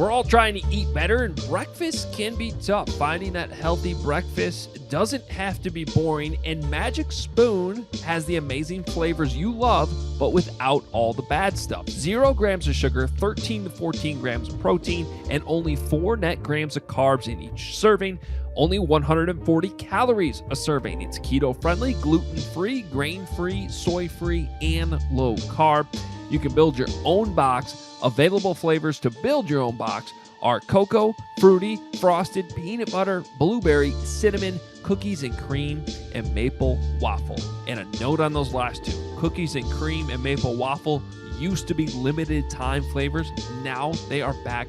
We're all trying to eat better, and breakfast can be tough. Finding that healthy breakfast doesn't have to be boring, and Magic Spoon has the amazing flavors you love, but without all the bad stuff. 0 grams of sugar, 13 to 14 grams of protein, and only 4 net grams of carbs in each serving. Only 140 calories a serving. It's keto-friendly, gluten-free, grain-free, soy-free, and low-carb. You can build your own box. Available flavors to build your own box are cocoa, fruity, frosted, peanut butter, blueberry, cinnamon, cookies and cream, and maple waffle. And a note on those last 2. Cookies and cream and maple waffle used to be limited time flavors. Now they are back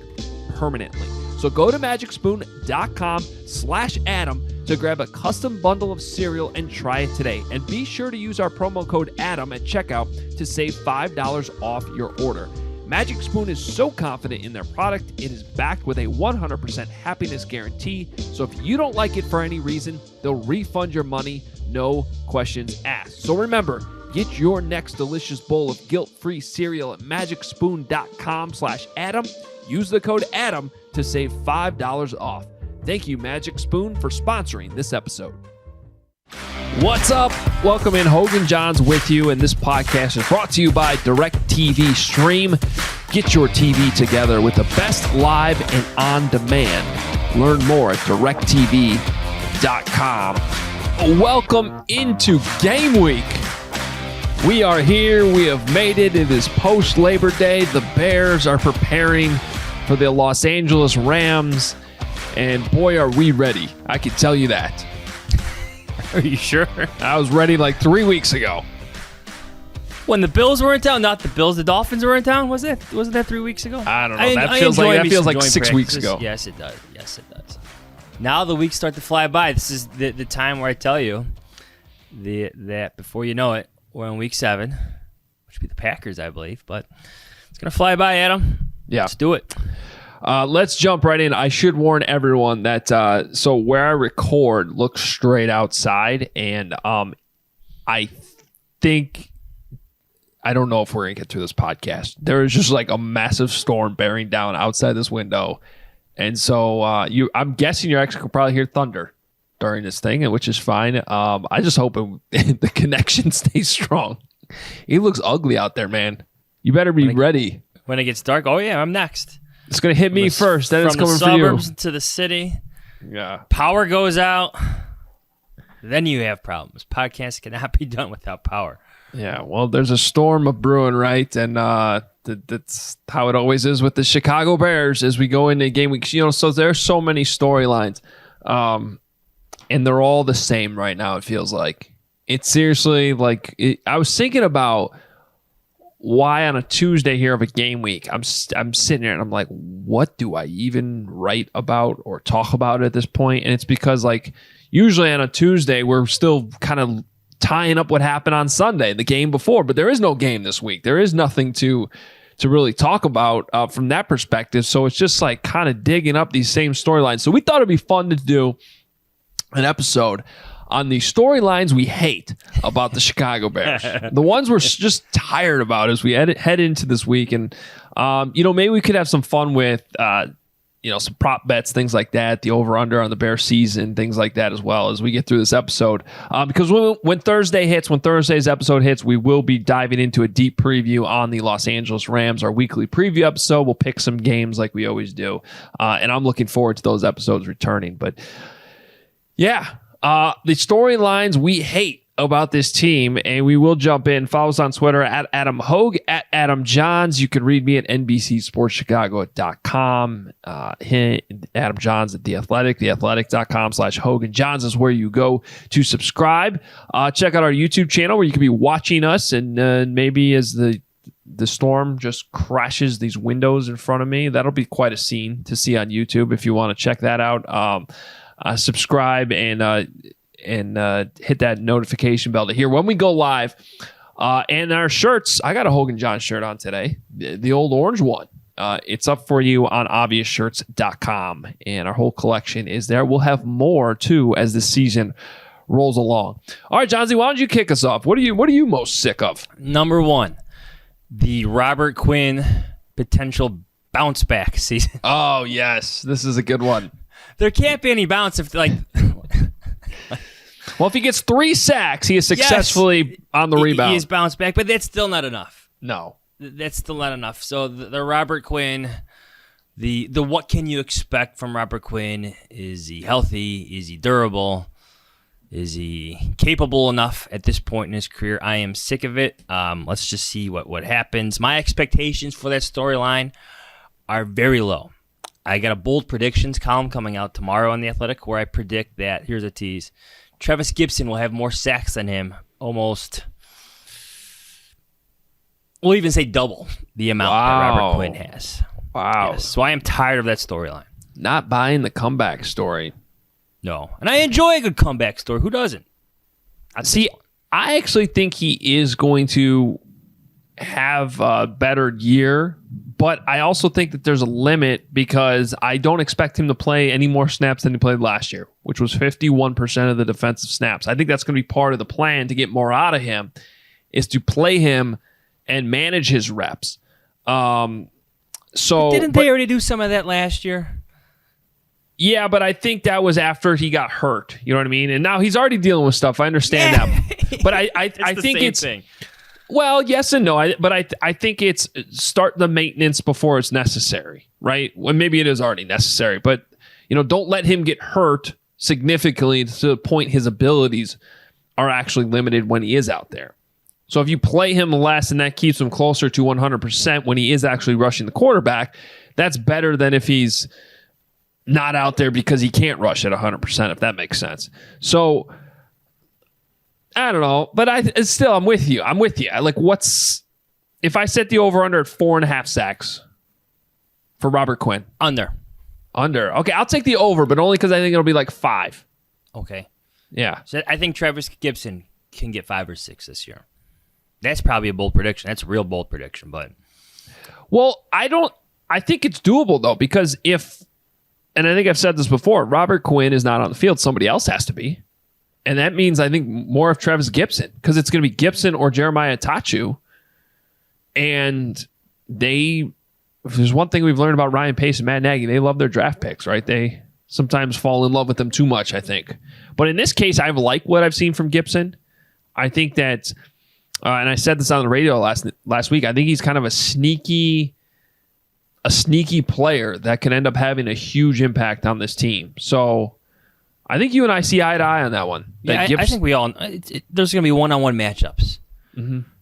permanently. So go to magicspoon.com/Adam to grab a custom bundle of cereal and try it today. And be sure to use our promo code Adam at checkout to save $5 off your order. Magic Spoon is so confident in their product, it is backed with a 100% happiness guarantee. So if you don't like it for any reason, they'll refund your money, no questions asked. So remember, get your next delicious bowl of guilt-free cereal at magicspoon.com/Adam. Use the code Adam to save $5 off. Thank you, Magic Spoon, for sponsoring this episode. What's up? Welcome in. Hoge Jahns with you, and this podcast is brought to you by DirecTV Stream. Get your TV together with the best live and on-demand. Learn more at directtv.com. Welcome into game week. We are here. We have made it. It is post-Labor Day. The Bears are preparing for the Los Angeles Rams, and boy, are we ready. I can tell you that. Are you sure? I was ready like 3 weeks ago. When the Bills were in town, not the Bills, the Dolphins were in town. Wasn't that 3 weeks ago? I don't know. That feels like 6 weeks ago. Yes, it does. Yes, it does. Now the weeks start to fly by. This is the time where I tell you that before you know it, we're in week 7, which would be the Packers, I believe. But it's gonna fly by, Adam. Yeah, let's do it. Let's jump right in. I should warn everyone that so where I record looks straight outside, and I don't know if we're gonna get through this podcast. There is just like a massive storm bearing down outside this window, and so I'm guessing your ex could probably hear thunder during this thing, which is fine. I just hope the connection stays strong. It looks ugly out there, man. You better be ready when it gets dark. Oh yeah, I'm next. It's going to hit me first, then it's coming for you. From the suburbs to the city. Yeah. Power goes out. Then you have problems. Podcasts cannot be done without power. Yeah, well, there's a storm of brewing, right? And that's how it always is with the Chicago Bears as we go into game week. So there's so many storylines. And they're all the same right now, it feels like. It's seriously like I was thinking about why on a Tuesday here of a game week, I'm sitting here and I'm like, what do I even write about or talk about at this point? And it's because like usually on a Tuesday, we're still kind of tying up what happened on Sunday, the game before, but there is no game this week. There is nothing to really talk about from that perspective. So it's just like kind of digging up these same storylines. So we thought it'd be fun to do an episode on the storylines we hate about the Chicago Bears. The ones we're just tired about as we head into this week. And, maybe we could have some fun with, some prop bets, things like that, the over-under on the Bears season, things like that as well as we get through this episode. Because when Thursday's episode hits, we will be diving into a deep preview on the Los Angeles Rams, our weekly preview episode. We'll pick some games like we always do. And I'm looking forward to those episodes returning. But, yeah. The storylines we hate about this team, and we will jump in. Follow us on Twitter at Adam Hoge, at Adam Jahns. You can read me at NBCSportsChicago.com. Adam Jahns at The Athletic. TheAthletic.com/Hoge Jahns is where you go to subscribe. Check out our YouTube channel where you can be watching us, and maybe as the storm just crashes these windows in front of me, that'll be quite a scene to see on YouTube if you want to check that out. Subscribe and hit that notification bell to hear when we go live. And our shirts, I got a Hoge Jahns shirt on today, the old orange one. It's up for you on obviousshirts.com, and our whole collection is there. We'll have more too as the season rolls along. All right, Johnsy, why don't you kick us off? What are you most sick of? Number one, the Robert Quinn potential bounce back season. Oh, yes. This is a good one. There can't be any bounce if, like... Well, if he gets 3 sacks, he is successfully on the rebound. He is bounced back, but that's still not enough. No. That's still not enough. So the Robert Quinn, the what can you expect from Robert Quinn? Is he healthy? Is he durable? Is he capable enough at this point in his career? I am sick of it. Let's just see what happens. My expectations for that storyline are very low. I got a bold predictions column coming out tomorrow on The Athletic where I predict that, here's a tease, Travis Gibson will have more sacks than him, almost, we'll even say double the amount that Robert Quinn has. Wow. Yes. So I am tired of that storyline. Not buying the comeback story. No. And I enjoy a good comeback story. Who doesn't? See, I actually think he is going to have a better year, but I also think that there's a limit because I don't expect him to play any more snaps than he played last year, which was 51% of the defensive snaps. I think that's going to be part of the plan to get more out of him, is to play him and manage his reps. Didn't they already do some of that last year? Yeah, but I think that was after he got hurt. You know what I mean? And now he's already dealing with stuff. I understand that. But I think it's... Thing. Well, yes and no. I think it's start the maintenance before it's necessary, right? Well, maybe it is already necessary. But, don't let him get hurt significantly to the point his abilities are actually limited when he is out there. So if you play him less and that keeps him closer to 100% when he is actually rushing the quarterback, that's better than if he's not out there because he can't rush at 100%, if that makes sense. So I don't know, but I'm with you. If I set the over-under at 4.5 sacks for Robert Quinn? Under. Okay, I'll take the over, but only because I think it'll be like 5. Okay. Yeah. So I think Travis Gibson can get 5 or 6 this year. That's probably a bold prediction. That's a real bold prediction, but... Well, I think it's doable, though, because and I think I've said this before, Robert Quinn is not on the field. Somebody else has to be. And that means, I think, more of Travis Gibson, because it's going to be Gibson or Jeremiah Tachu. And if there's one thing we've learned about Ryan Pace and Matt Nagy, they love their draft picks, right? They sometimes fall in love with them too much, I think. But in this case, I like what I've seen from Gibson. I think that, and I said this on the radio last week, I think he's kind of a sneaky player that can end up having a huge impact on this team. So I think you and I see eye to eye on that one. Yeah, I think we all... there's going to be one-on-one matchups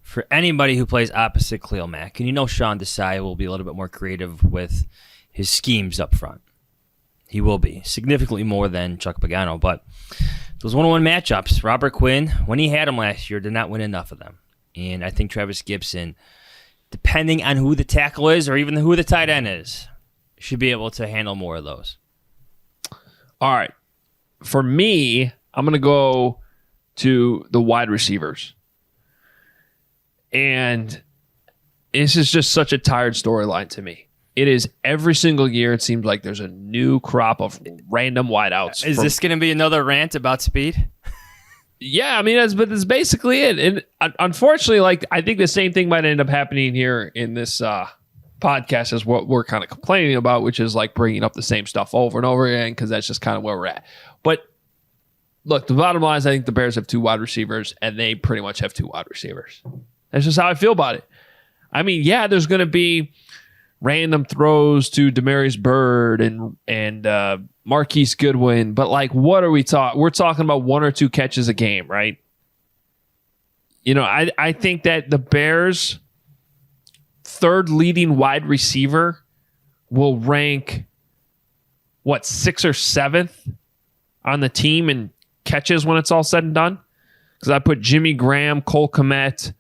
for anybody who plays opposite Khalil Mack. And Sean Desai will be a little bit more creative with his schemes up front. He will be. Significantly more than Chuck Pagano. But those one-on-one matchups, Robert Quinn, when he had them last year, did not win enough of them. And I think Travis Gibson, depending on who the tackle is or even who the tight end is, should be able to handle more of those. All right. For me, I'm going to go to the wide receivers. And this is just such a tired storyline to me. It is every single year, it seems like there's a new crop of random wideouts. Is this going to be another rant about speed? Yeah, I mean, that's basically it. And unfortunately, I think the same thing might end up happening here in this podcast as what we're kind of complaining about, which is bringing up the same stuff over and over again, because that's just kind of where we're at. But look, the bottom line is I think the Bears have 2 wide receivers, and they pretty much have 2 wide receivers. That's just how I feel about it. I mean, yeah, there's going to be random throws to Demarius Byrd and Marquise Goodwin, but what are we talking? We're talking about 1 or 2 catches a game, right? I think that the Bears' 3rd leading wide receiver will rank 6th or 7th on the team in catches when it's all said and done. Because I put Jimmy Graham, Cole Kmet,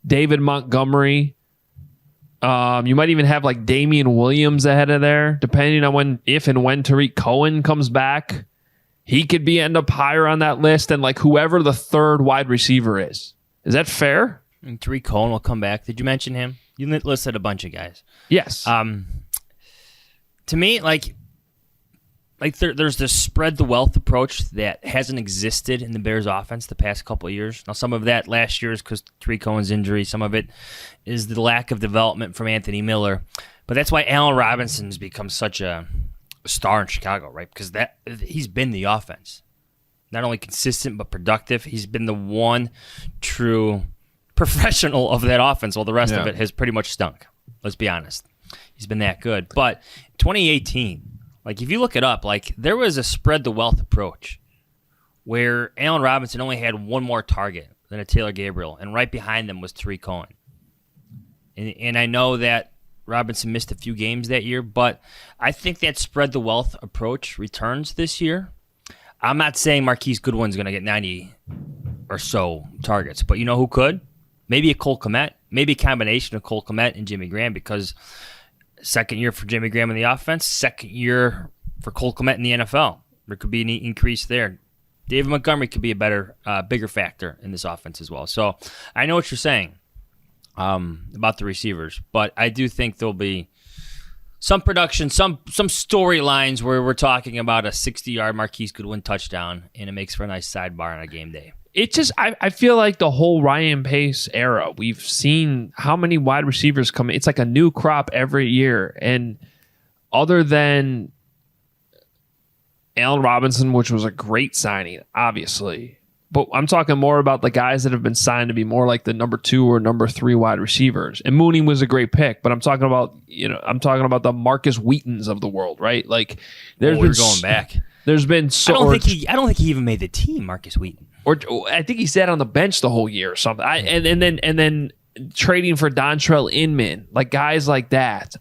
David Montgomery. You might even have Damian Williams ahead of there, depending on if and when Tariq Cohen comes back. He could end up higher on that list than whoever the 3rd wide receiver is. Is that fair? And Tariq Cohen will come back. Did you mention him? You listed a bunch of guys. Yes. To me, there's this spread the wealth approach that hasn't existed in the Bears offense the past couple of years. Now, some of that last year is because Tariq Cohen's injury. Some of it is the lack of development from Anthony Miller. But that's why Allen Robinson's become such a star in Chicago, right? Because he's been the offense. Not only consistent, but productive. He's been the one true professional of that offense, while the rest of it has pretty much stunk. Let's be honest. He's been that good. But 2018, like if you look it up, like there was a spread the wealth approach where Allen Robinson only had one more target than a Taylor Gabriel, and right behind them was Tariq Cohen. And I know that Robinson missed a few games that year, but I think that spread the wealth approach returns this year. I'm not saying Marquise Goodwin's going to get 90 or so targets, but you know who could? Maybe a Cole Kmet, maybe a combination of Cole Kmet and Jimmy Graham, because second year for Jimmy Graham in the offense, second year for Cole Kmet in the NFL. There could be an increase there. David Montgomery could be a bigger factor in this offense as well. So I know what you're saying about the receivers, but I do think there'll be some production, some storylines where we're talking about a 60-yard Marquise Goodwin touchdown, and it makes for a nice sidebar on a game day. It just, I feel like the whole Ryan Pace era, we've seen how many wide receivers come in. It's like a new crop every year. And other than Allen Robinson, which was a great signing, obviously, but I'm talking more about the guys that have been signed to be more like the number 2 or number 3 wide receivers. And Mooney was a great pick, but I'm talking about the Marcus Wheatons of the world, right? Like we're going back. There's been I don't think he even made the team, Marcus Wheaton. Or I think he sat on the bench the whole year or something. And then trading for Dontrell Inman, like guys like that.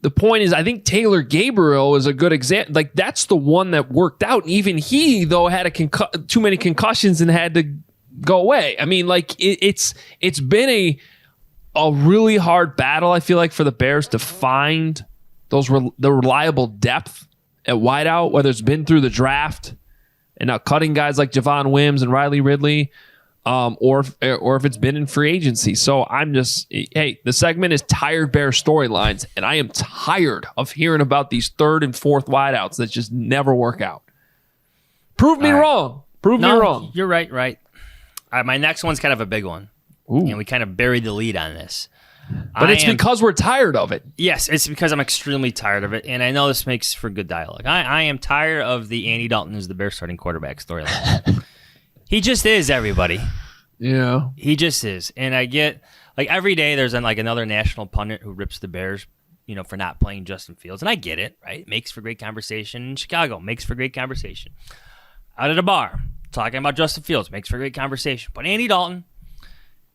The point is, I think Taylor Gabriel is a good example. Like that's the one that worked out. And even he, though, had too many concussions and had to go away. I mean, like it's been a really hard battle. I feel like for the Bears to find the reliable depth at wideout, whether it's been through the draft and now cutting guys like Javon Wims and Riley Ridley, or if it's been in free agency. So the segment is Tired Bear Storylines, and I am tired of hearing about these 3rd and 4th wideouts that just never work out. Prove me wrong. Prove me wrong. You're right. All right, my next one's kind of a big one. Ooh. And we kind of buried the lead on this. But it's because we're tired of it. Yes, it's because I'm extremely tired of it, and I know this makes for good dialogue. I am tired of the Andy Dalton is the Bears starting quarterback storyline. He just is, everybody. Yeah. He just is. And I get, like, every day there's another national pundit who rips the Bears, for not playing Justin Fields. And I get it, right? It makes for great conversation in Chicago. Makes for great conversation. Out at a bar, talking about Justin Fields, makes for great conversation. But Andy Dalton,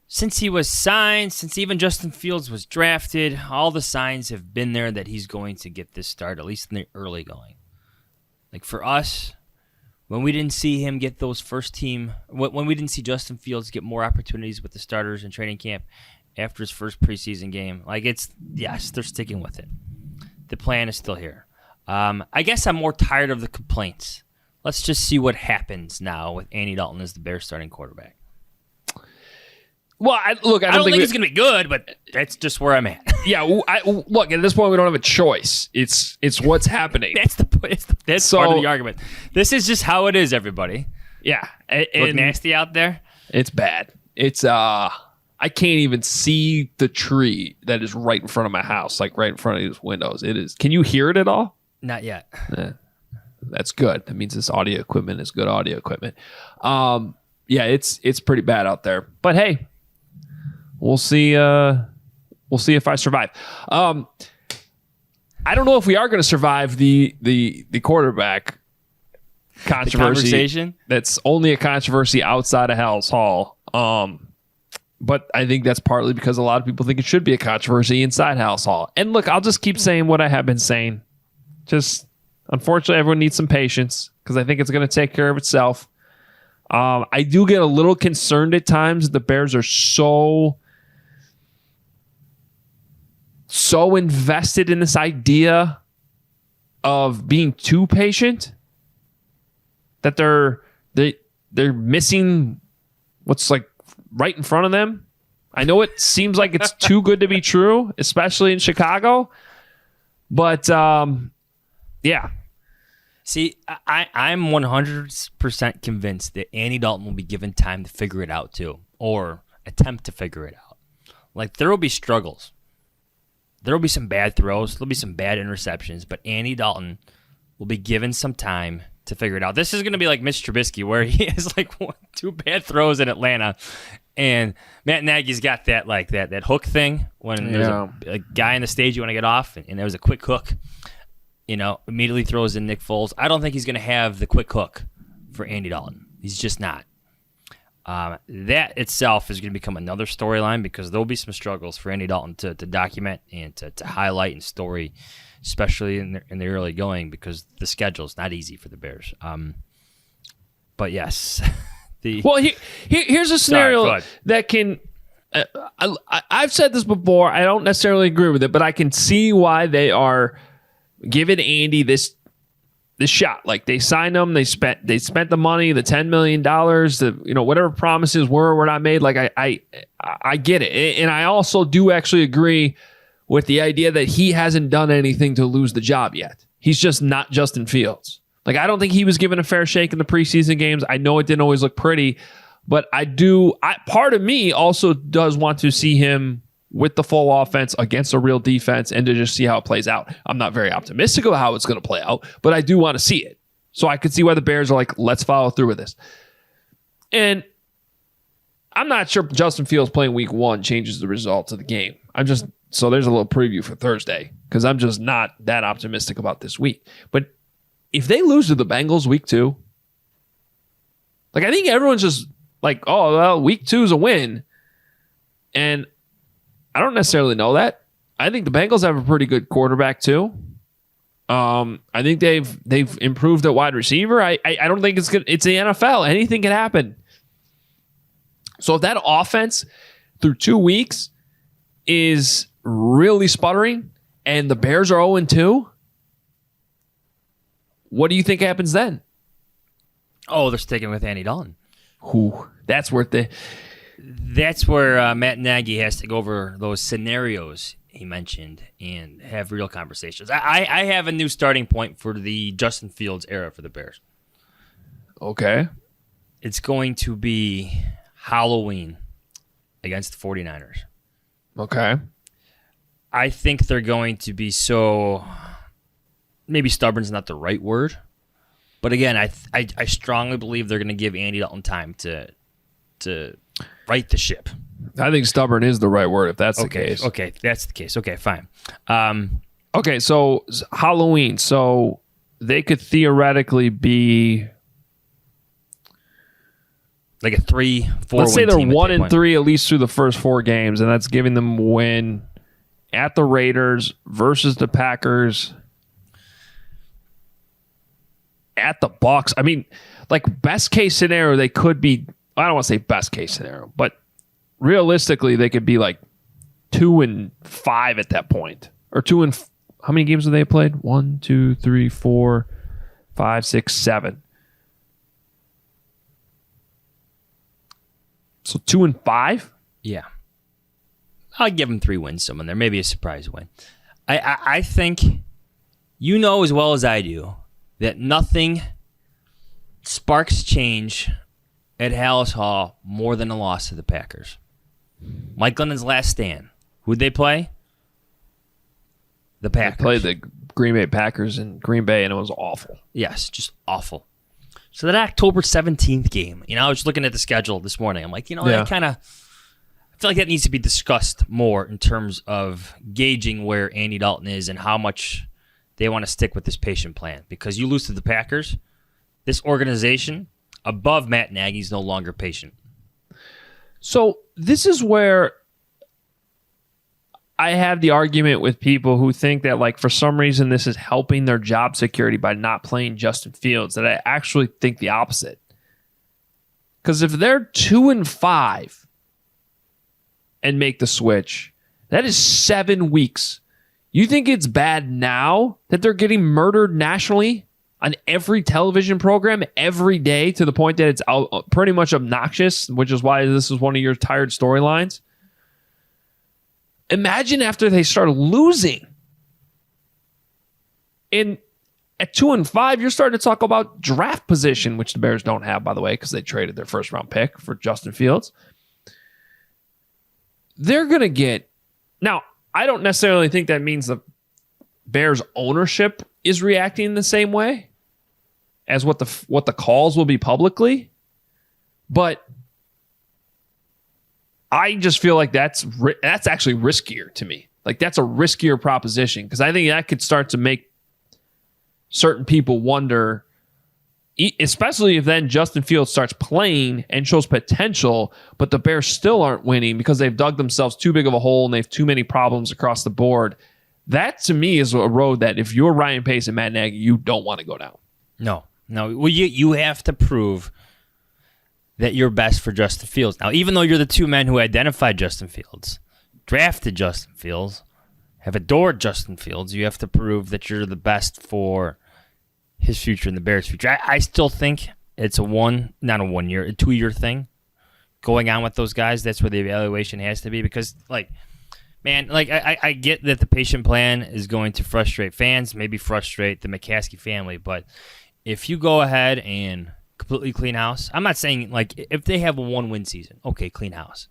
since he was signed, since even Justin Fields was drafted, all the signs have been there that he's going to get this start, at least in the early going. Like for us, when we didn't see him get those first team, when we didn't see Justin Fields get more opportunities with the starters in training camp after his first preseason game, yes, they're sticking with it. The plan is still here. I guess I'm more tired of the complaints. Let's just see what happens now with Andy Dalton as the Bears starting quarterback. Well, I don't think it's going to be good, but that's just where I'm at. Yeah, look, at this point, we don't have a choice. It's what's happening. That's part of the argument. This is just how it is, everybody. Yeah. Look nasty out there. It's bad. It's I can't even see the tree that is right in front of my house, like right in front of these windows. It is. Can you hear it at all? Not yet. That's good. That means this audio equipment is good audio equipment. Yeah, it's pretty bad out there. But hey, we'll see if I survive. I don't know if we are going to survive the quarterback controversy. That's only a controversy outside of Hal's Hall. But I think that's partly because a lot of people think it should be a controversy inside Hal's Hall. And look, I'll just keep saying what I have been saying. Just unfortunately, everyone needs some patience because I think it's going to take care of itself. I do get a little concerned at times. The Bears are so invested in this idea of being too patient that they're missing what's like right in front of them. I know it seems like it's too good to be true, especially in Chicago, but yeah. See, I'm 100% convinced that Andy Dalton will be given time to figure it out too, or attempt to figure it out. Like there will be struggles. there will be some bad throws. There'll be some bad interceptions, but Andy Dalton will be given some time to figure it out. This is going to be like Mitch Trubisky, where he has like 2 bad throws in Atlanta, and Matt Nagy's got that hook thing when there's a guy in the stage you want to get off, and there was a quick hook. Immediately throws in Nick Foles. I don't think he's going to have the quick hook for Andy Dalton. He's just not. That itself is going to become another storyline because there'll be some struggles for Andy Dalton to document and to highlight and story, especially in the early going, because the schedule is not easy for the Bears. But yes, here's a scenario that can. I've said this before. I don't necessarily agree with it, but I can see why they are giving Andy this shot. Like, they signed him, they spent the money, the $10 million, whatever promises were not made. Like, I get it. And I also do actually agree with the idea that he hasn't done anything to lose the job yet. He's just not Justin Fields. Like, I don't think he was given a fair shake in the preseason games. I know it didn't always look pretty, but part of me also does want to see him with the full offense against a real defense and to just see how it plays out. I'm not very optimistic about how it's going to play out, but I do want to see it. So I could see why the Bears are like, let's follow through with this. And I'm not sure Justin Fields playing week 1 changes the results of the game. So there's a little preview for Thursday, because I'm just not that optimistic about this week. But if they lose to the Bengals week 2, like, I think everyone's just like, oh, well, week 2 is a win. And I don't necessarily know that. I think the Bengals have a pretty good quarterback too. I think they've improved at wide receiver. I don't think it's good. It's the NFL. Anything can happen. So if that offense through 2 weeks is really sputtering and the Bears are 0-2, what do you think happens then? Oh, they're sticking with Andy Dalton. That's where Matt Nagy has to go over those scenarios he mentioned and have real conversations. I have a new starting point for the Justin Fields era for the Bears. Okay. It's going to be Halloween against the 49ers. Okay. I think they're going to be maybe stubborn's not the right word, but again, I strongly believe they're going to give Andy Dalton time to right the ship. I think stubborn is the right word if that's the case. Okay, that's the case. Okay, fine. Okay, so Halloween. So they could theoretically be like a 3-4. Let's say they're 1-3 at least through the first 4 games, and that's giving them a win at the Raiders versus the Packers, at the Bucs. I mean, like, best case scenario, they could be. I don't want to say best case scenario, but realistically, they could be like 2-5 at that point, or how many games have they played? 1, 2, 3, 4, 5, 6, 7. So 2-5. Yeah, I'll give them 3 wins. Someone there, maybe a surprise win. I think as well as I do that nothing sparks change at Hallis Hall more than a loss to the Packers. Mike Glennon's last stand. Who'd they play? The Packers. They played the Green Bay Packers in Green Bay, and it was awful. Yes, just awful. So that October 17th game, I was looking at the schedule this morning. I'm like, I feel like that needs to be discussed more in terms of gauging where Andy Dalton is and how much they want to stick with this patient plan. Because you lose to the Packers, this organization above Matt Nagy is no longer patient. So this is where I have the argument with people who think that, like, for some reason this is helping their job security by not playing Justin Fields, that I actually think the opposite. Because if they're 2-5 and make the switch, that is 7 weeks. You think it's bad now that they're getting murdered nationally on every television program every day to the point that it's pretty much obnoxious, which is why this is one of your tired storylines? Imagine after they start losing. At 2-5, you're starting to talk about draft position, which the Bears don't have, by the way, because they traded their first round pick for Justin Fields. They're going to get... Now, I don't necessarily think that means the Bears ownership is reacting the same way as what the calls will be publicly, but I just feel like that's actually riskier to me. Like, that's a riskier proposition, because I think that could start to make certain people wonder, especially if then Justin Fields starts playing and shows potential, but the Bears still aren't winning because they've dug themselves too big of a hole and they have too many problems across the board. That, to me, is a road that if you're Ryan Pace and Matt Nagy, you don't want to go down. No. Well, you have to prove that you're best for Justin Fields. Now, even though you're the two men who identified Justin Fields, drafted Justin Fields, have adored Justin Fields, you have to prove that you're the best for his future and the Bears' future. I still think it's a 2-year thing going on with those guys. That's where the evaluation has to be, because, I get that the patient plan is going to frustrate fans, maybe frustrate the McCaskey family, but if you go ahead and completely clean house, I'm not saying, if they have a 1-win season, okay, clean house.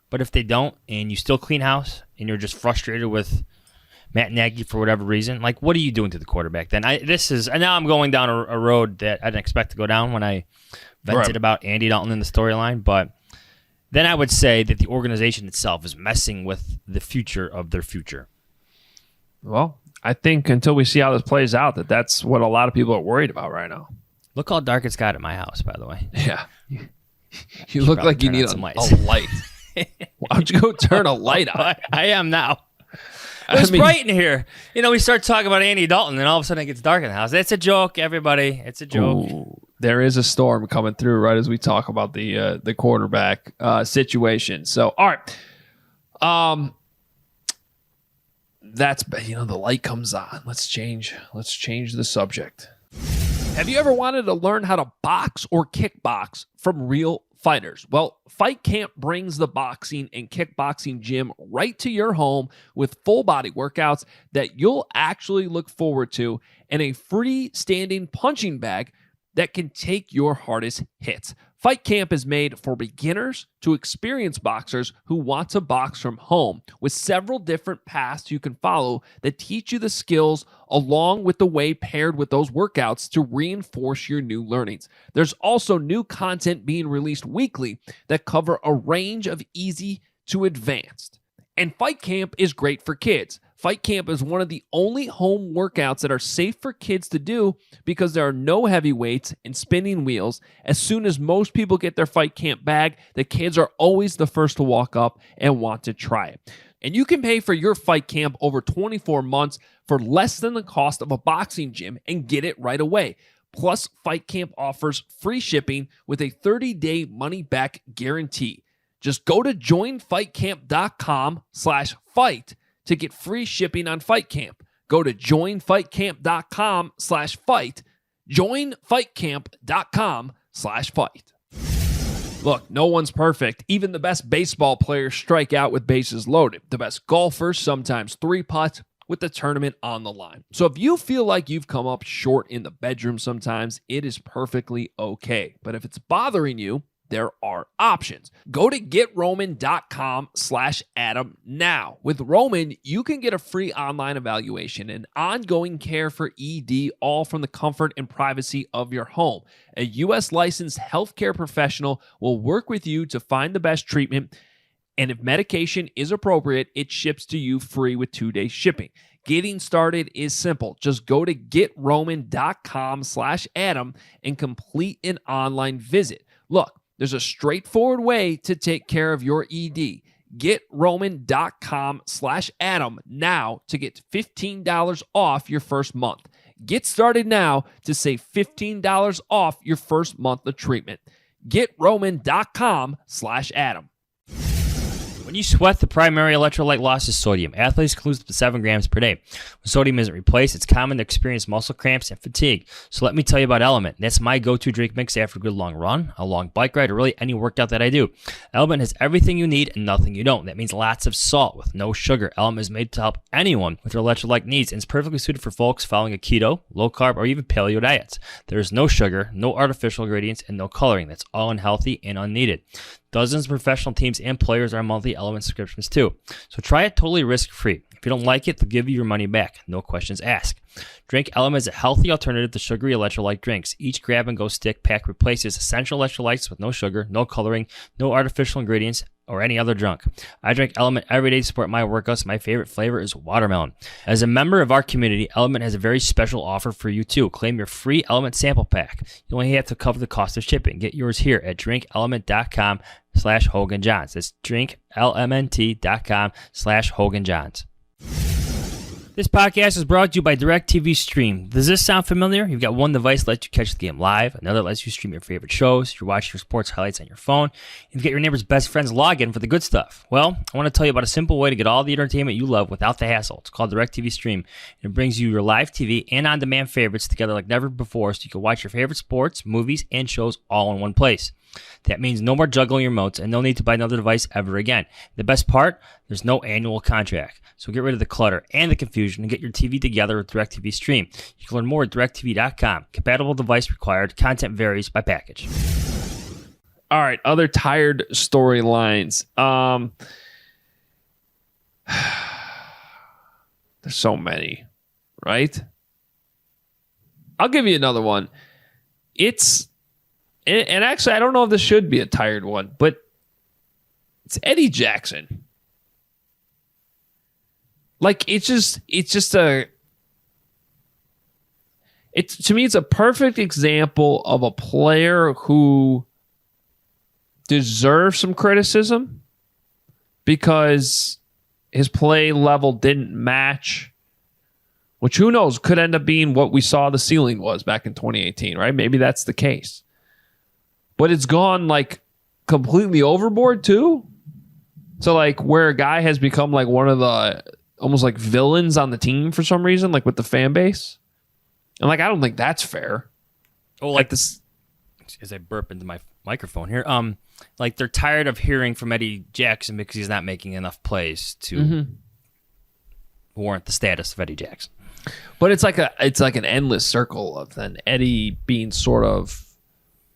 But if they don't, and you still clean house, and you're just frustrated with Matt Nagy for whatever reason, what are you doing to the quarterback then? Now I'm going down a road that I didn't expect to go down when I vented about Andy Dalton in the storyline, but then I would say that the organization itself is messing with the future of their future. Well, I think until we see how this plays out, that's what a lot of people are worried about right now. Look how dark it's got at my house, by the way. Yeah. You look like you need a light. Why don't you go turn a light on? I am now. It's bright in here. We start talking about Andy Dalton, and all of a sudden it gets dark in the house. It's a joke, everybody. It's a joke. Ooh, there is a storm coming through right as we talk about the quarterback situation. So, all right. That's, the light comes on. Let's change the subject. Have you ever wanted to learn how to box or kickbox from real fighters? Well, Fight Camp brings the boxing and kickboxing gym right to your home with full body workouts that you'll actually look forward to, and a free standing punching bag that can take your hardest hits. Fight Camp is made for beginners to experienced boxers who want to box from home, with several different paths you can follow that teach you the skills along with the way paired with those workouts to reinforce your new learnings. There's also new content being released weekly that cover a range of easy to advanced. And Fight Camp is great for kids. Fight Camp is one of the only home workouts that are safe for kids to do because there are no heavy weights and spinning wheels. As soon as most people get their Fight Camp bag, the kids are always the first to walk up and want to try it. And you can pay for your Fight Camp over 24 months for less than the cost of a boxing gym and get it right away. Plus, Fight Camp offers free shipping with a 30-day money-back guarantee. Just go to joinfightcamp.com/fight to get free shipping on Fight Camp. Go to joinfightcamp.com/fight. Joinfightcamp.com/fight. Look, no one's perfect. Even the best baseball players strike out with bases loaded. The best golfers sometimes 3-putt with the tournament on the line. So if you feel like you've come up short in the bedroom sometimes, it is perfectly okay. But if it's bothering you, there are options. Go to GetRoman.com/Adam now. With Roman, you can get a free online evaluation and ongoing care for ED, all from the comfort and privacy of your home. A U.S. licensed healthcare professional will work with you to find the best treatment, and if medication is appropriate, it ships to you free with 2-day shipping. Getting started is simple. Just go to GetRoman.com/Adam and complete an online visit. Look, there's a straightforward way to take care of your ED. GetRoman.com/Adam now to get $15 off your first month. Get started now to save $15 off your first month of treatment. GetRoman.com/Adam. When you sweat, the primary electrolyte loss is sodium. Athletes can lose up to 7 grams per day. When sodium isn't replaced, it's common to experience muscle cramps and fatigue. So let me tell you about Element. That's my go-to drink mix after a good long run, a long bike ride, or really any workout that I do. Element has everything you need and nothing you don't. That means lots of salt with no sugar. Element is made to help anyone with their electrolyte needs, and it's perfectly suited for folks following a keto, low-carb, or even paleo diets. There is no sugar, no artificial ingredients, and no coloring. That's all unhealthy and unneeded. Dozens of professional teams and players are on monthly Element subscriptions too. So try it totally risk-free. If you don't like it, they'll give you your money back. No questions asked. Drink Element is a healthy alternative to sugary electrolyte drinks. Each grab-and-go stick pack replaces essential electrolytes with no sugar, no coloring, no artificial ingredients, or any other junk. I drink Element every day to support my workouts. My favorite flavor is watermelon. As a member of our community, Element has a very special offer for you too. Claim your free Element sample pack. You only have to cover the cost of shipping. Get yours here at drinkelement.com/Hoge Jahns. That's drinklmnt.com/Hoge Jahns. This podcast is brought to you by DirecTV Stream. Does this sound familiar? You've got one device that lets you catch the game live, another lets you stream your favorite shows, you're watching your sports highlights on your phone, and you get your neighbor's best friend's login for the good stuff. Well, I want to tell you about a simple way to get all the entertainment you love without the hassle. It's called DirecTV Stream, and it brings you your live TV and on-demand favorites together like never before, so you can watch your favorite sports, movies, and shows all in one place. That means no more juggling your remotes and no need to buy another device ever again. The best part, there's no annual contract. So get rid of the clutter and the confusion and get your TV together with DirecTV Stream. You can learn more at directtv.com. Compatible device required. Content varies by package. All right, other tired storylines. There's so many, right? I'll give you another one. And actually, I don't know if this should be a tired one, but it's Eddie Jackson. Like, to me, it's a perfect example of a player who deserves some criticism because his play level didn't match, which who knows, could end up being what we saw the ceiling was back in 2018, right? Maybe that's the case. But it's gone like completely overboard too. So like where a guy has become like one of the almost like villains on the team for some reason, like with the fan base. And like, I don't think that's fair. Oh, like this, as I burp into my microphone here. Like they're tired of hearing from Eddie Jackson because he's not making enough plays to warrant the status of Eddie Jackson. But it's like an endless circle of then Eddie being sort of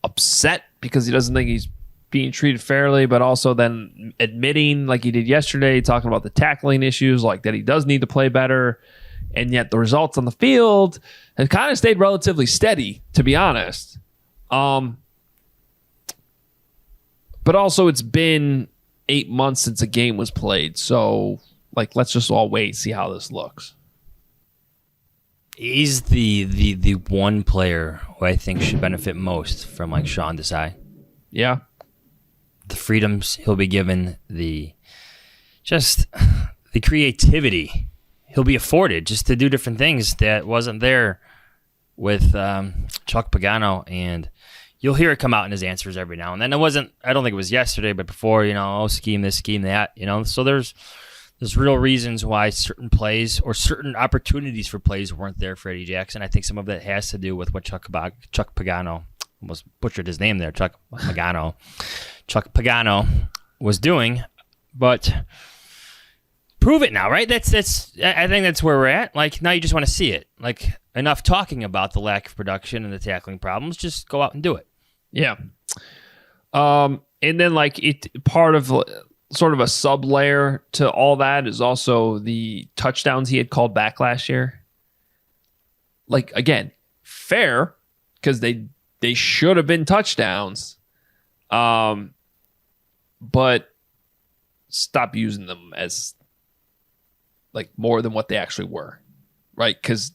upset because he doesn't think he's being treated fairly, but also then admitting, like he did yesterday, talking about the tackling issues, like that he does need to play better, and yet the results on the field have kind of stayed relatively steady, to be honest. But also it's been 8 months since a game was played, so like let's just all wait, see how this looks. He's the one player who I think should benefit most from like Sean Desai. Yeah. The freedoms he'll be given, the creativity he'll be afforded just to do different things that wasn't there with Chuck Pagano, and you'll hear it come out in his answers every now and then. I don't think it was yesterday, but before, scheme this, scheme that, so there's real reasons why certain plays or certain opportunities for plays weren't there for Eddie Jackson. I think some of that has to do with what Chuck Pagano, almost butchered his name there, Chuck Pagano was doing. But prove it now, right? I think that's where we're at. Like, now you just want to see it. Like, enough talking about the lack of production and the tackling problems. Just go out and do it. Yeah. And then like part of sort of a sub layer to all that is also the touchdowns he had called back last year. Like, again, fair, because they should have been touchdowns. But stop using them as like more than what they actually were, right? Because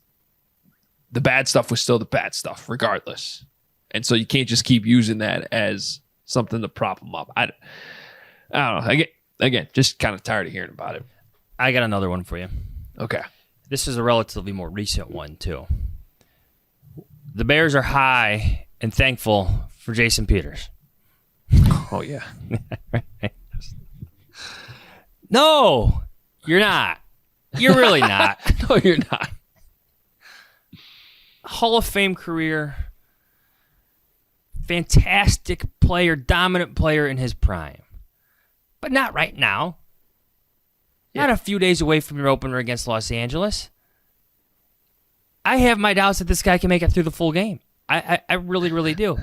the bad stuff was still the bad stuff regardless. And so you can't just keep using that as something to prop them up. I don't know. Again, just kind of tired of hearing about it. I got another one for you. Okay. This is a relatively more recent one, too. The Bears are high and thankful for Jason Peters. Oh, yeah. No, you're not. You're really not. No, you're not. Hall of Fame career. Fantastic player, dominant player in his prime. But not right now. Yeah. Not a few days away from your opener against Los Angeles. I have my doubts that this guy can make it through the full game. I really, really do.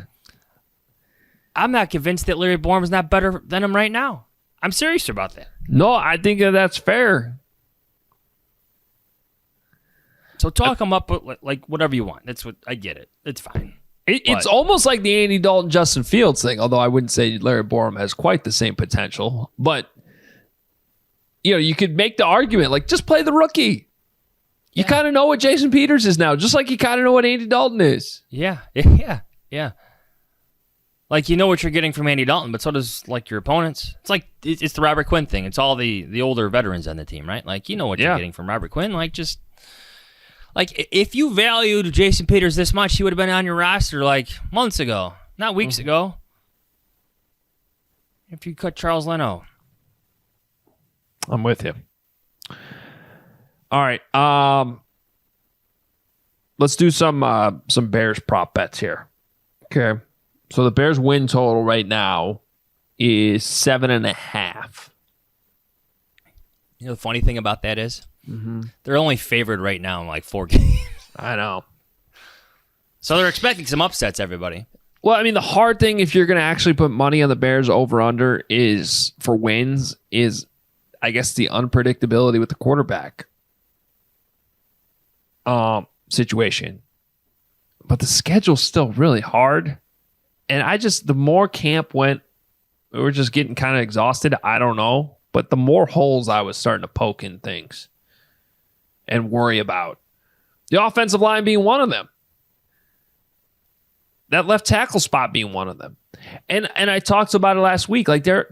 I'm not convinced that Larry Borom is not better than him right now. I'm serious about that. No, I think that's fair. So talk him up like whatever you want. That's what I get it. It's fine. It's almost like the Andy Dalton, Justin Fields thing, although I wouldn't say Larry Borom has quite the same potential. But, you could make the argument, like, just play the rookie. You kind of know what Jason Peters is now, just like you kind of know what Andy Dalton is. Yeah. Like, you know what you're getting from Andy Dalton, but so does, like, your opponents. It's like, it's the Robert Quinn thing. It's all the older veterans on the team, right? Like, you know what you're getting from Robert Quinn. Like, just... Like, if you valued Jason Peters this much, he would have been on your roster, like, months ago, not weeks ago. If you cut Charles Leno. I'm with you. All right. Let's do some Bears prop bets here. Okay. So the Bears win total right now is 7.5. You know the funny thing about that is? They're only favored right now in like 4 games. I know. So they're expecting some upsets, everybody. Well, I mean, the hard thing if you're going to actually put money on the Bears over-under is for wins is, I guess, the unpredictability with the quarterback situation. But the schedule's still really hard. And the more camp went, we were just getting kind of exhausted. I don't know. But the more holes I was starting to poke in things and worry about. The offensive line being one of them. That left tackle spot being one of them. And I talked about it last week. Like there's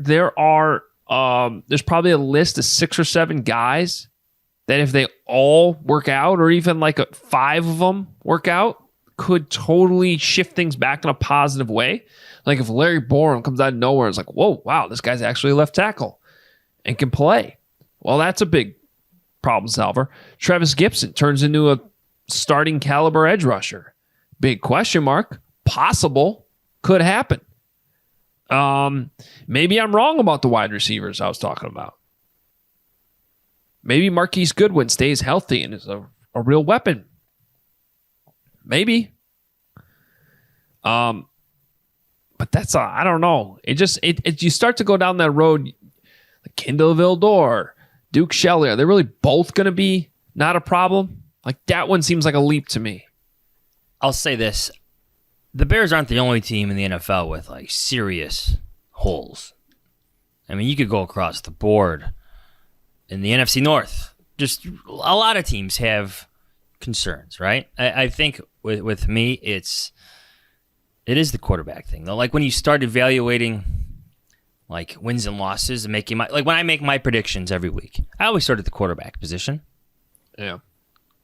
probably a list of 6 or 7 guys that if they all work out, or even like 5 of them work out, could totally shift things back in a positive way. Like if Larry Borom comes out of nowhere, it's like, whoa, wow, this guy's actually a left tackle and can play. Well, that's a big problem solver. Travis Gibson turns into a starting caliber edge rusher. Big question mark. Possible. Could happen. Maybe I'm wrong about the wide receivers I was talking about. Maybe Marquise Goodwin stays healthy and is a real weapon. Maybe. But that's I don't know. You start to go down that road. Like Kindle Vildor, Duke Shelley, are they really both going to be not a problem? Like that one seems like a leap to me. I'll say this. The Bears aren't the only team in the NFL with like serious holes. I mean, you could go across the board in the NFC North. Just a lot of teams have concerns, right? I think with me, it is the quarterback thing though. Like when you start evaluating like wins and losses and making when I make my predictions every week, I always start at the quarterback position. Yeah.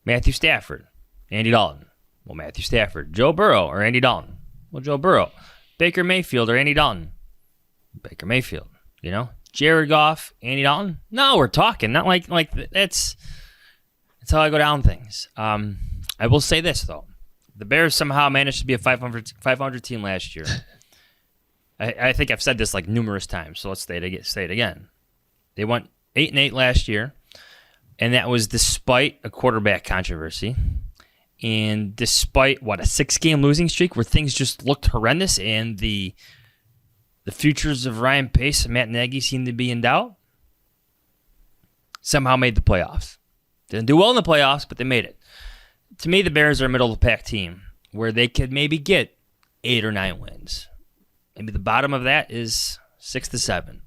Matthew Stafford, Andy Dalton. Well, Matthew Stafford. Joe Burrow or Andy Dalton. Well, Joe Burrow. Baker Mayfield or Andy Dalton. Baker Mayfield. Jared Goff, Andy Dalton. No, we're talking. Not like that's how I go down things. I will say this though. The Bears somehow managed to be a 500 team last year. I think I've said this like numerous times, so let's say it again. They went 8-8 last year, and that was despite a quarterback controversy, and despite a 6-game losing streak where things just looked horrendous, and the futures of Ryan Pace and Matt Nagy seemed to be in doubt. Somehow made the playoffs. Didn't do well in the playoffs, but they made it. To me, the Bears are a middle of the pack team where they could maybe get 8 or 9 wins. Maybe the bottom of that is 6 to 7.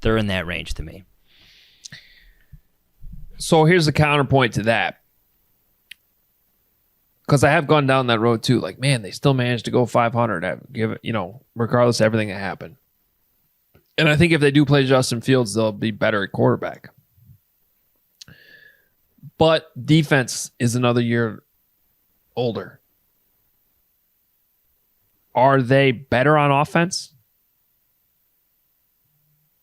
They're in that range to me. So here's the counterpoint to that. Because I have gone down that road too. Like, man, they still managed to go 500. Give it, regardless of everything that happened. And I think if they do play Justin Fields, they'll be better at quarterback. But defense is another year older. Are they better on offense?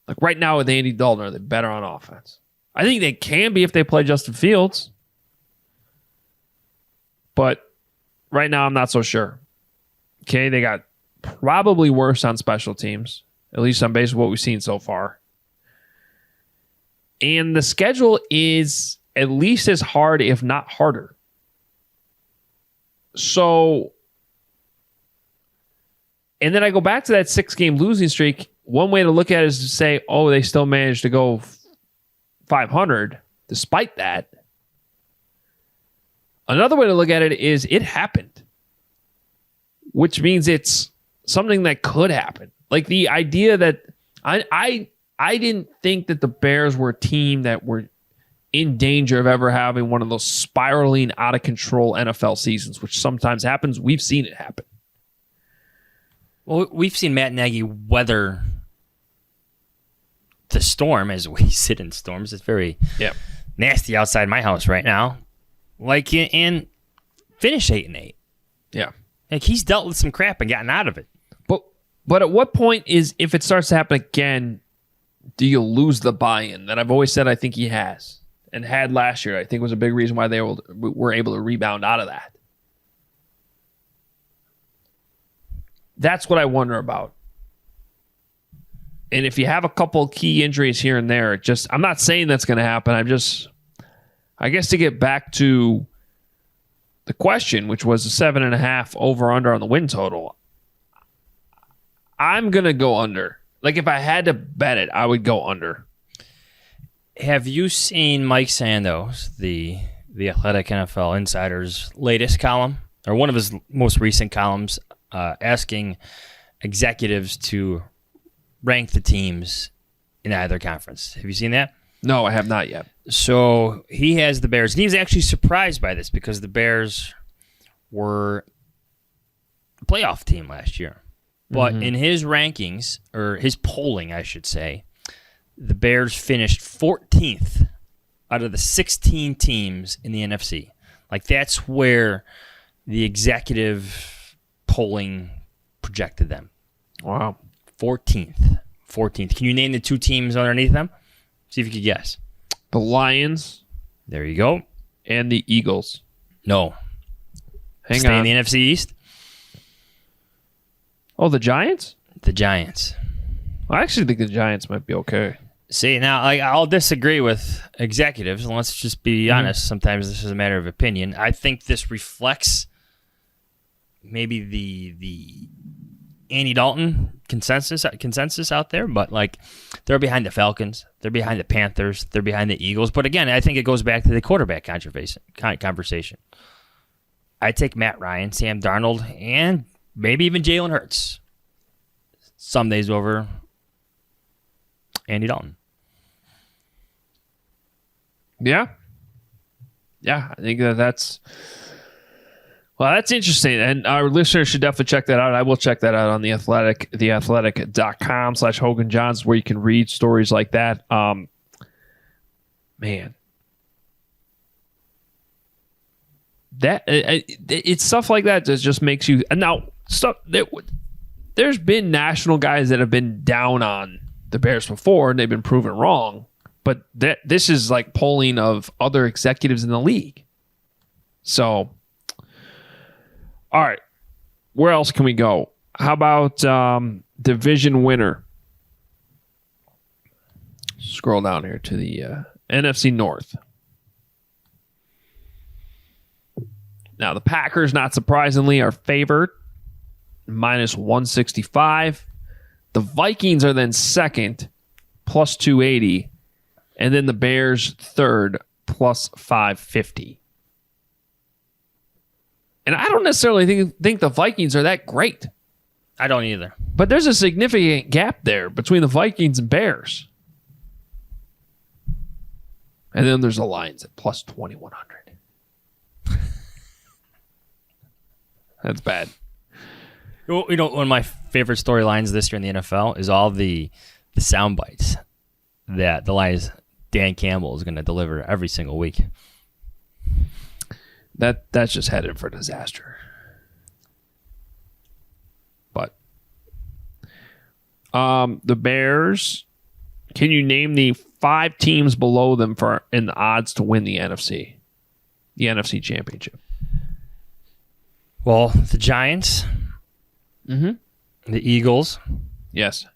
Like right now with Andy Dalton, are they better on offense? I think they can be if they play Justin Fields. But right now, I'm not so sure. Okay, they got probably worse on special teams, at least on base of what we've seen so far. And the schedule is at least as hard, if not harder. And then I go back to that 6-game losing streak. One way to look at it is to say, oh, they still managed to go 500 despite that. Another way to look at it is it happened, which means it's something that could happen. Like the idea that I didn't think that the Bears were a team that were in danger of ever having one of those spiraling out of control NFL seasons, which sometimes happens. We've seen it happen. Well, we've seen Matt Nagy weather the storm as we sit in storms. It's very nasty outside my house right now. Like, and finish 8-8. Yeah. Like, he's dealt with some crap and gotten out of it. But at what point if it starts to happen again, do you lose the buy-in that I've always said I think he has and had last year? I think was a big reason why they were able to rebound out of that. That's what I wonder about. And if you have a couple key injuries here and there, I'm not saying that's going to happen. I guess to get back to the question, which was the 7.5 over under on the win total, I'm going to go under. Like if I had to bet it, I would go under. Have you seen Mike Sandos, the Athletic NFL Insider's latest column, or one of his most recent columns, asking executives to rank the teams in either conference? Have you seen that? No, I have not yet. So he has the Bears. And he was actually surprised by this because the Bears were a playoff team last year. But in his rankings, or his polling, I should say, the Bears finished 14th out of the 16 teams in the NFC. Like, that's where the executive polling projected them. Wow. 14th. Can you name the two teams underneath them? See if you could guess. The Lions. There you go. And the Eagles. No. Stay in the NFC East. Oh, the Giants? The Giants. I actually think the Giants might be okay. See, now I'll disagree with executives, and let's just be honest. Sometimes this is a matter of opinion. I think this reflects maybe the Andy Dalton consensus out there, but like they're behind the Falcons, they're behind the Panthers, they're behind the Eagles. But again, I think it goes back to the quarterback conversation. I take Matt Ryan, Sam Darnold, and maybe even Jalen Hurts some days over Andy Dalton. Yeah. Yeah, I think that's interesting. And our listeners should definitely check that out. I will check that out on The Athletic, theathletic.com/Hoge Jahns, where you can read stories like that. Man. That it's stuff like that that just makes you... Now, there's been national guys that have been down on the Bears before, and they've been proven wrong. But this is like polling of other executives in the league. So, all right. Where else can we go? How about division winner? Scroll down here to the NFC North. Now, the Packers, not surprisingly, are favored, -165. The Vikings are then second, +280. And then the Bears third, +550. And I don't necessarily think the Vikings are that great. I don't either. But there's a significant gap there between the Vikings and Bears. And then there's the Lions at +2,100. That's bad. You know, one of my favorite storylines this year in the NFL is all the sound bites that the Lions, Dan Campbell, is going to deliver every single week. That's just headed for disaster. But the Bears, can you name the 5 teams below them in the odds to win the NFC Championship? Well, the Giants, the Eagles, yes,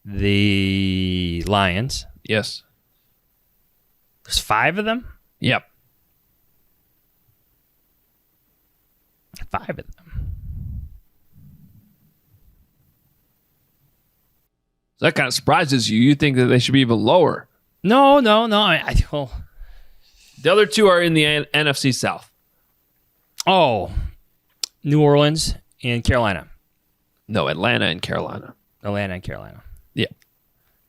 the Lions, yes. There's 5 of them? Yep. 5 of them. So that kind of surprises you. You think that they should be even lower. No. The other two are in the NFC South. Oh, New Orleans and Carolina. No, Atlanta and Carolina. Yeah.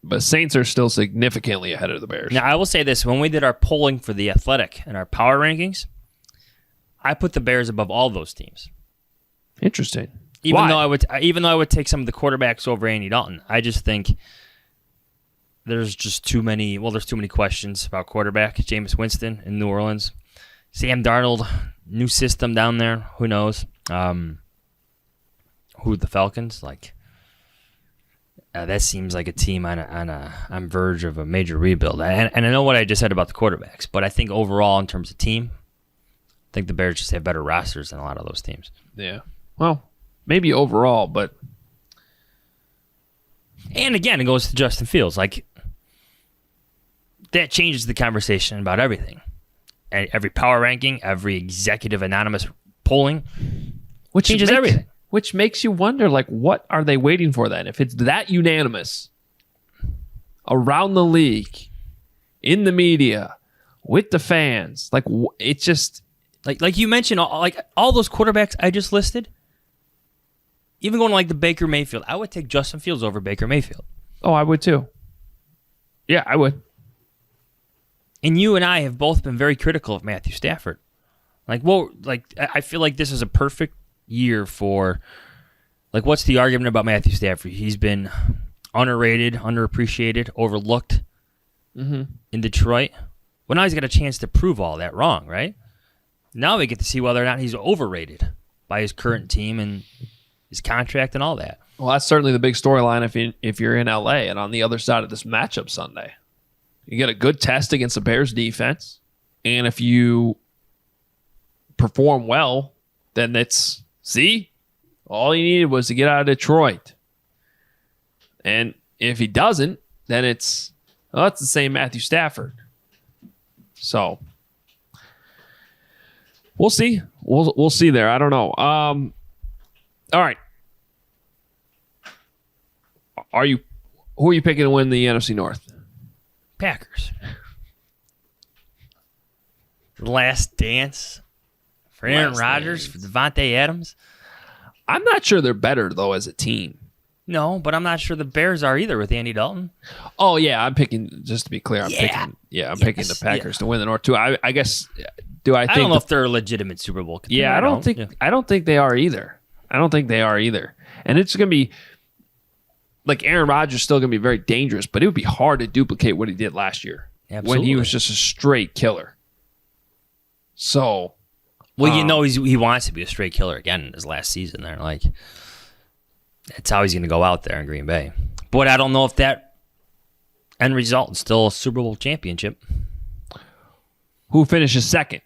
But Saints are still significantly ahead of the Bears. Now, I will say this. When we did our polling for The Athletic and our power rankings, I put the Bears above all those teams. Interesting. Even though I would take some of the quarterbacks over Andy Dalton. I just think there's just too many questions about quarterback. Jameis Winston in New Orleans. Sam Darnold, new system down there. Who knows? Who the Falcons? That seems like a team on verge of a major rebuild. And I know what I just said about the quarterbacks, but I think overall in terms of team, I think the Bears just have better rosters than a lot of those teams. Yeah. Well, maybe overall, but... And again, it goes to Justin Fields. That changes the conversation about everything. And every power ranking, every executive anonymous polling, which changes everything. Which makes you wonder, what are they waiting for then? If it's that unanimous around the league, in the media, with the fans, it's just... Like you mentioned, all those quarterbacks I just listed, even going to the Baker Mayfield, I would take Justin Fields over Baker Mayfield. Oh, I would too. Yeah, I would. And you and I have both been very critical of Matthew Stafford. I feel like this is a perfect year for, what's the argument about Matthew Stafford? He's been underrated, underappreciated, overlooked in Detroit. Well, now he's got a chance to prove all that wrong, right? Now we get to see whether or not he's overrated by his current team and his contract and all that. Well, that's certainly the big storyline if you're in LA and on the other side of this matchup Sunday. You get a good test against the Bears defense, and if you perform well, then all he needed was to get out of Detroit. And if he doesn't, then it's the same Matthew Stafford. So we'll see. We'll see there. I don't know. All right. Who are you picking to win the NFC North? Packers. Last dance for Aaron Rodgers, for Devontae Adams. I'm not sure they're better, though, as a team. No, but I'm not sure the Bears are either with Andy Dalton. Oh, yeah. I'm picking, just to be clear, I'm picking the Packers to win the North, too. I guess, I don't know if they're a legitimate Super Bowl contender. Yeah, I don't think they are either. And it's going to be, Aaron Rodgers is still going to be very dangerous, but it would be hard to duplicate what he did last year. Absolutely. When he was just a straight killer. So... Well, he wants to be a straight killer again in his last season there. That's how he's going to go out there in Green Bay. But I don't know if that end result is still a Super Bowl championship. Who finishes second?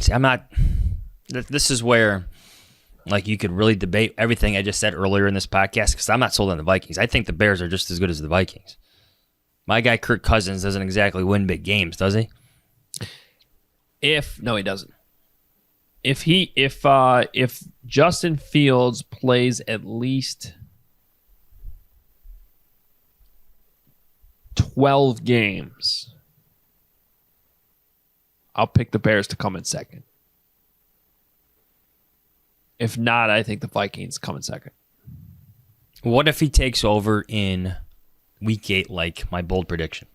See, I'm not... This is where, you could really debate everything I just said earlier in this podcast, because I'm not sold on the Vikings. I think the Bears are just as good as the Vikings. My guy Kirk Cousins doesn't exactly win big games, does he? No, he doesn't. If Justin Fields plays at least 12 games, I'll pick the Bears to come in second. If not, I think the Vikings come in second. What if he takes over in week 8, like my bold prediction?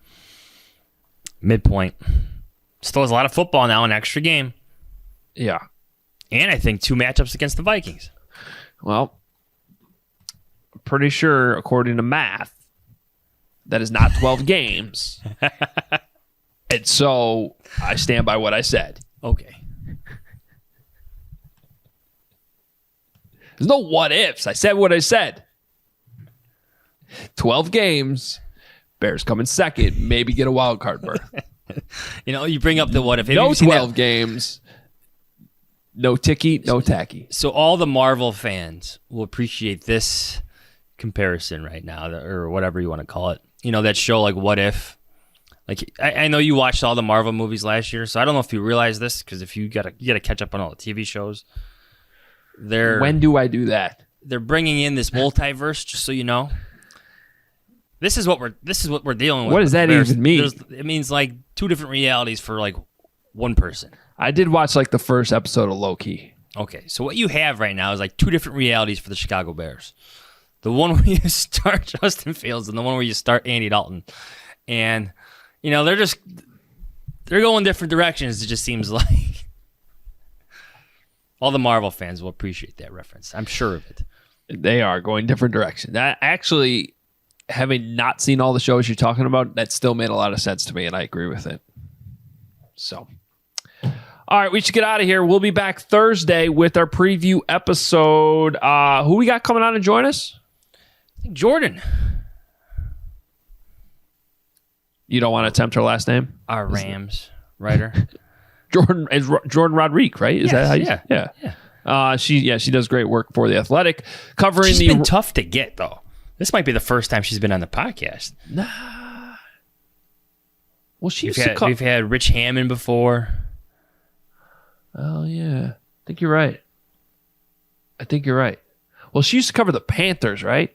Midpoint. Still has a lot of football now, an extra game. Yeah. And I think 2 matchups against the Vikings. Well, I'm pretty sure, according to math, that is not 12 games. And so I stand by what I said. Okay. There's no what ifs. I said what I said. 12 games. Bears come in second. Maybe get a wild card berth. You bring up the what if. No 12 games. No ticky, no tacky. So all the Marvel fans will appreciate this comparison right now, or whatever you want to call it. That show like What If. I know you watched all the Marvel movies last year, so I don't know if you realize this, because if you gotta catch up on all the TV shows. When do I do that? they're bringing in this multiverse. Just so you know, this is what we're dealing with. What does that even mean? It means like two different realities for like one person. I did watch like the first episode of Loki. Okay, so what you have right now is like two different realities for the Chicago Bears. The one where you start Justin Fields and the one where you start Andy Dalton. And, they're going different directions, it just seems like. All the Marvel fans will appreciate that reference. I'm sure of it. They are going different directions. Actually, having not seen all the shows you're talking about, that still made a lot of sense to me, and I agree with it. So, all right, we should get out of here. We'll be back Thursday with our preview episode. Who we got coming on to join us? I think Jordan. You don't want to attempt her last name? Our Rams writer. Jordan Rodriguez, right? Is that how you say it? Yeah. She does great work for The Athletic. Covering She's been tough to get, though. This might be the first time she's been on the podcast. Nah. Well, we've had Rich Hammond before. Oh, yeah. I think you're right. Well, she used to cover the Panthers, right?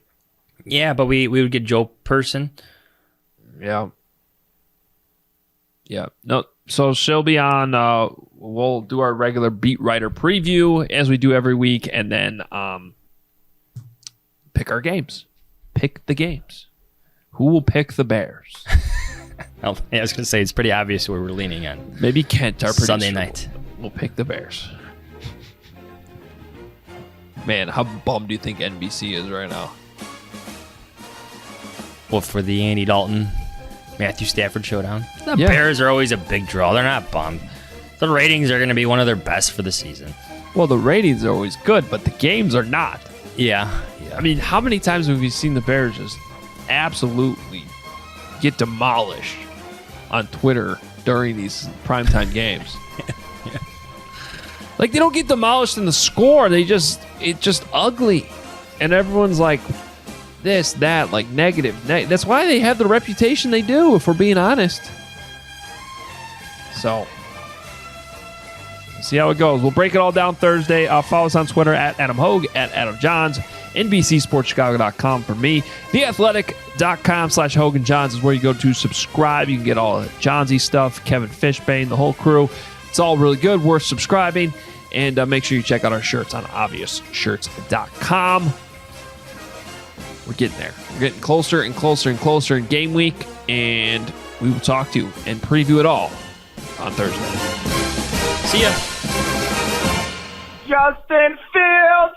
Yeah, but we would get Joe Person. Yeah. No, so she'll be on. We'll do our regular beat writer preview as we do every week, and then pick our games. Pick the games. Who will pick the Bears? I was going to say, it's pretty obvious where we're leaning on. Maybe Kent, our producer, Sunday night. We'll pick the Bears. Man, how bummed do you think NBC is right now? Well, for the Andy Dalton, Matthew Stafford showdown. The Bears are always a big draw. They're not bummed. The ratings are going to be one of their best for the season. Well, the ratings are always good, but the games are not. Yeah. I mean, how many times have we seen the Bears just absolutely get demolished on Twitter during these primetime games? Yeah. Like, they don't get demolished in the score. It's just ugly. And everyone's like, this, that, like negative. That's why they have the reputation they do, if we're being honest. So, see how it goes. We'll break it all down Thursday. Follow us on Twitter at Adam Hoge, at Adam Jahns, NBCSportsChicago.com for me. TheAthletic.com/Hoge Jahns is where you go to subscribe. You can get all the Johnsy stuff, Kevin Fishbane, the whole crew. It's all really good, worth subscribing. And make sure you check out our shirts on ObviousShirts.com. We're getting there. We're getting closer and closer and closer in game week. And we will talk to you and preview it all on Thursday. See ya. Justin Fields!